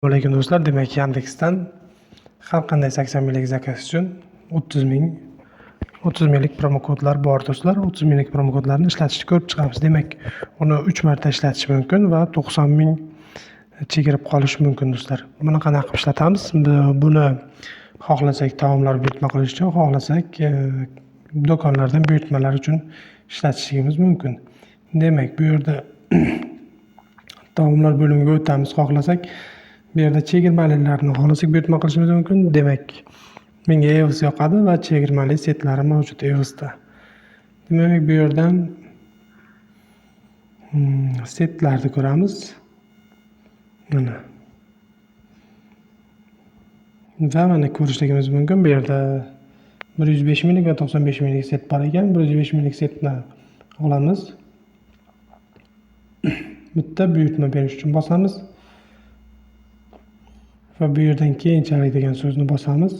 Assalomu do'stlar, demak Yandexdan har qanday 80 minglik zakaz uchun 30 minglik promokodlar bor do'stlar. 30 minglik promokodlarni ishlatishni ko'rib chiqamiz. Demak, uni 3 marta ishlatish mumkin va 90 ming chegirib qolishi mumkin do'stlar. Buni qanday qilib ishlatamiz? Buni xohlasak taomlar buyurtma qilish uchun, xohlasak do'konlardan buyurtmalar uchun ishlatishimiz mumkin. Demak, bu yerda taomlar bo'limiga o'tamiz. Xohlasak bu yerda chegirmalilarni xohlasak buyurtma qilishimiz mumkin. Demak, menga EOS yoqadi va chegirmali setlari mavjud EOSda. Demak, bu yerdan setlarni ko'ramiz. Mana. Va mana ko'rishligimiz mumkin. Bu yerda 105 minglik va 95 minglik set bor ekan. 105 minglik setni olamiz. Bitta buyurtma berish uchun bosamiz. Va bu yerdan keyinchalik degan so'zni bosamiz.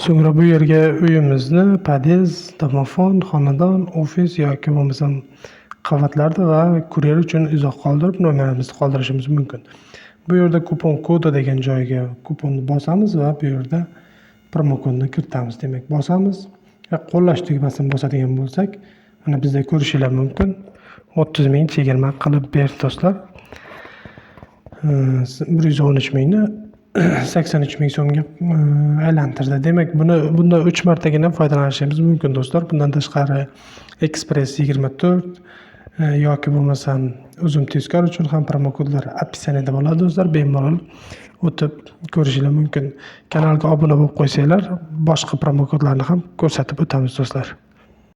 So'ngra bu yerga uyimizni pod'ezd, domofon, xonadon, ofis yoki bo'lmasam qavatlarda va kuryer uchun izoh qoldirib nomerimizni qoldirishimiz mumkin. Bu yerda kupon kodi degan joyga kuponni bosamiz va bu yerda promo kodni kiritamiz. Demak, bosamiz va qo'llash tugmasini bosadigan bo'lsak, mana bizda ko'rishingiz mumkin. 30 ming chegirma qilib berdi do'stlar. 113 mingni 83 ming so'mga aylantirdi. Demak, bunda 3 martagina foydalanishimiz mumkin do'stlar. Bundan tashqari Express 24 yoki bo'lmasam uzum tezkor uchun ham promo kodlar opsiyaniyada bo'ladi do'stlar. Bemalol o'tib ko'rishingiz mumkin. Kanalga obuna bo'lib qo'ysanglar, boshqa promo kodlarni ham ko'rsatib o'tamiz do'stlar.